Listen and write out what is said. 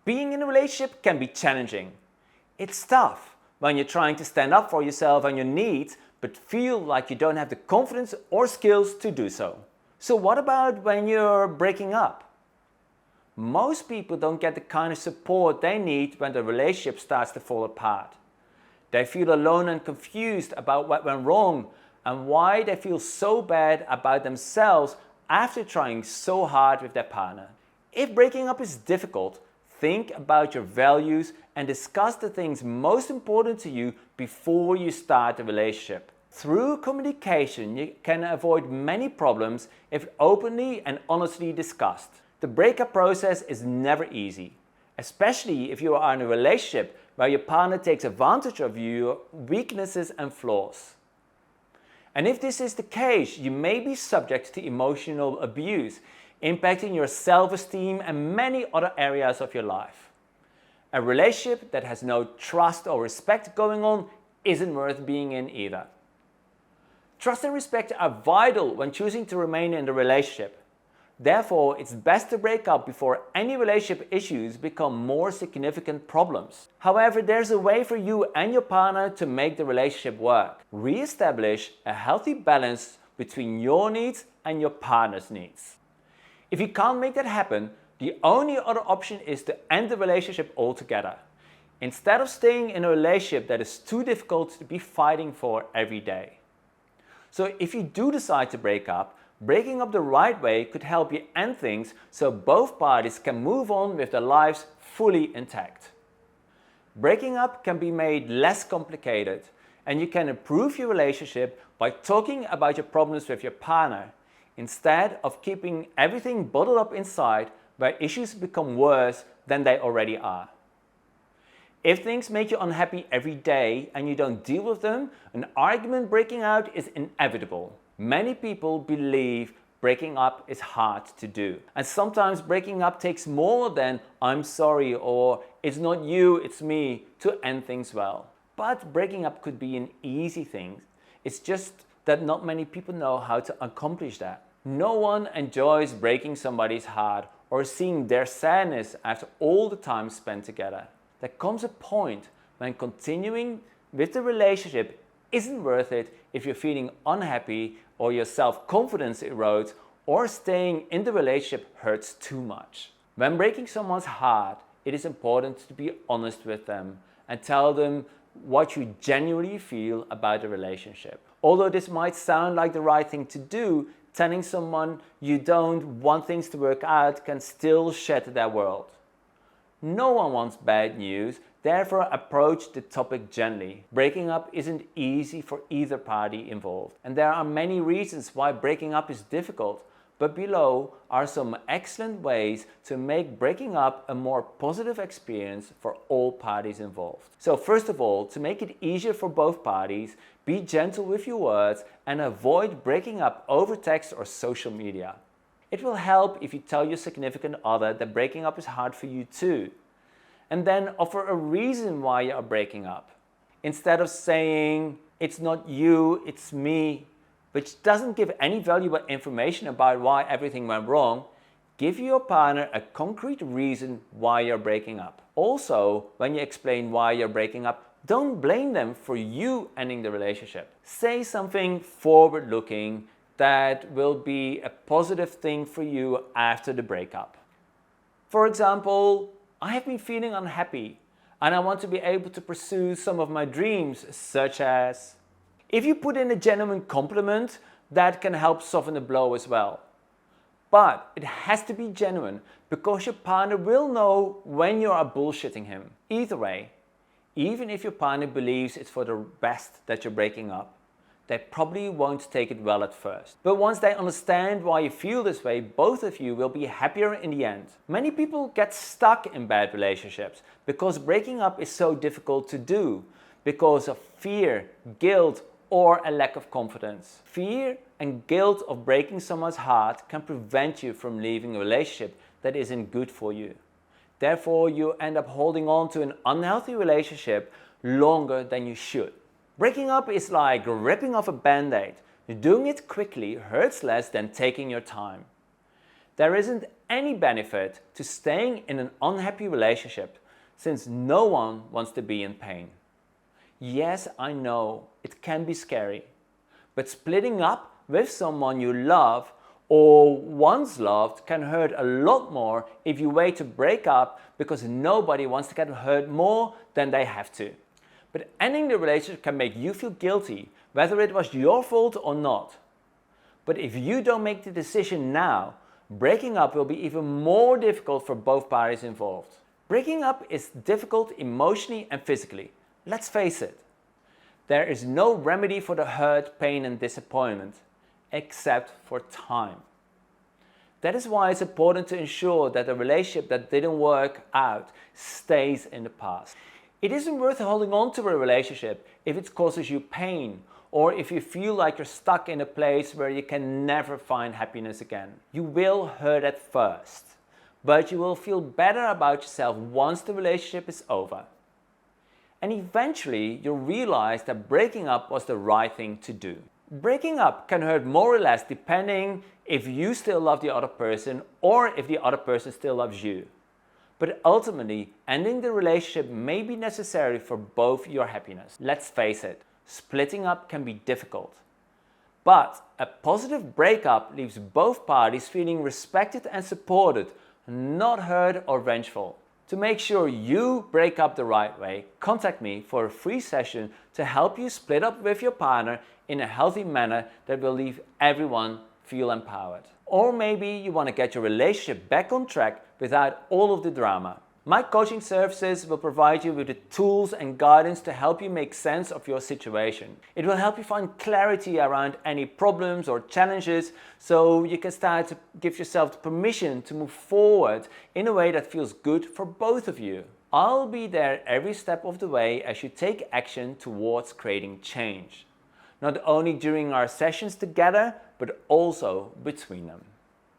Being in a relationship can be challenging. It's tough when you're trying to stand up for yourself and your needs, but feel like you don't have the confidence or skills to do so. So what about when you're breaking up? Most people don't get the kind of support they need when the relationship starts to fall apart. They feel alone and confused about what went wrong and why they feel so bad about themselves after trying so hard with their partner. If breaking up is difficult, think about your values and discuss the things most important to you before you start the relationship. Through communication, you can avoid many problems if openly and honestly discussed. The breakup process is never easy, especially if you are in a relationship where your partner takes advantage of your weaknesses and flaws. And if this is the case, you may be subject to emotional abuse, impacting your self-esteem and many other areas of your life. A relationship that has no trust or respect going on isn't worth being in either. Trust and respect are vital when choosing to remain in the relationship. Therefore, it's best to break up before any relationship issues become more significant problems. However, there's a way for you and your partner to make the relationship work. Re-establish a healthy balance between your needs and your partner's needs. If you can't make that happen, the only other option is to end the relationship altogether, instead of staying in a relationship that is too difficult to be fighting for every day. So if you do decide to break up, breaking up the right way could help you end things so both parties can move on with their lives fully intact. Breaking up can be made less complicated, and you can improve your relationship by talking about your problems with your partner, instead of keeping everything bottled up inside where issues become worse than they already are. If things make you unhappy every day and you don't deal with them, an argument breaking out is inevitable. Many people believe breaking up is hard to do. And sometimes breaking up takes more than "I'm sorry" or "it's not you, it's me" to end things well. But breaking up could be an easy thing. It's just that not many people know how to accomplish that. No one enjoys breaking somebody's heart or seeing their sadness after all the time spent together. There comes a point when continuing with the relationship isn't worth it if you're feeling unhappy or your self-confidence erodes or staying in the relationship hurts too much. When breaking someone's heart, it is important to be honest with them and tell them what you genuinely feel about the relationship. Although this might sound like the right thing to do, telling someone you don't want things to work out can still shatter their world. No one wants bad news, therefore approach the topic gently. Breaking up isn't easy for either party involved, and there are many reasons why breaking up is difficult, but below are some excellent ways to make breaking up a more positive experience for all parties involved. So first of all, to make it easier for both parties, be gentle with your words and avoid breaking up over text or social media. It will help if you tell your significant other that breaking up is hard for you too, and then offer a reason why you are breaking up. Instead of saying, "it's not you, it's me," which doesn't give any valuable information about why everything went wrong, give your partner a concrete reason why you're breaking up. Also, when you explain why you're breaking up, don't blame them for you ending the relationship. Say something forward-looking that will be a positive thing for you after the breakup. For example, "I have been feeling unhappy and I want to be able to pursue some of my dreams," such as. If you put in a genuine compliment, that can help soften the blow as well. But it has to be genuine because your partner will know when you are bullshitting him. Either way, even if your partner believes it's for the best that you're breaking up, they probably won't take it well at first. But once they understand why you feel this way, both of you will be happier in the end. Many people get stuck in bad relationships because breaking up is so difficult to do because of fear, guilt, or a lack of confidence. Fear and guilt of breaking someone's heart can prevent you from leaving a relationship that isn't good for you. Therefore, you end up holding on to an unhealthy relationship longer than you should. Breaking up is like ripping off a band-aid. Doing it quickly hurts less than taking your time. There isn't any benefit to staying in an unhappy relationship, since no one wants to be in pain. Yes, I know it can be scary, but splitting up with someone you love or once loved can hurt a lot more if you wait to break up, because nobody wants to get hurt more than they have to. But ending the relationship can make you feel guilty, whether it was your fault or not. But if you don't make the decision now, breaking up will be even more difficult for both parties involved. Breaking up is difficult emotionally and physically. Let's face it. There is no remedy for the hurt, pain and disappointment, except for time. That is why it's important to ensure that a relationship that didn't work out stays in the past. It isn't worth holding on to a relationship if it causes you pain, or if you feel like you're stuck in a place where you can never find happiness again. You will hurt at first, but you will feel better about yourself once the relationship is over. And eventually you'll realize that breaking up was the right thing to do. Breaking up can hurt more or less depending if you still love the other person or if the other person still loves you. But ultimately, ending the relationship may be necessary for both your happiness. Let's face it, splitting up can be difficult. But a positive breakup leaves both parties feeling respected and supported, not hurt or vengeful. To make sure you break up the right way, contact me for a free session to help you split up with your partner in a healthy manner that will leave everyone feel empowered. Or maybe you want to get your relationship back on track without all of the drama. My coaching services will provide you with the tools and guidance to help you make sense of your situation. It will help you find clarity around any problems or challenges, so you can start to give yourself the permission to move forward in a way that feels good for both of you. I'll be there every step of the way as you take action towards creating change. Not only during our sessions together, but also between them.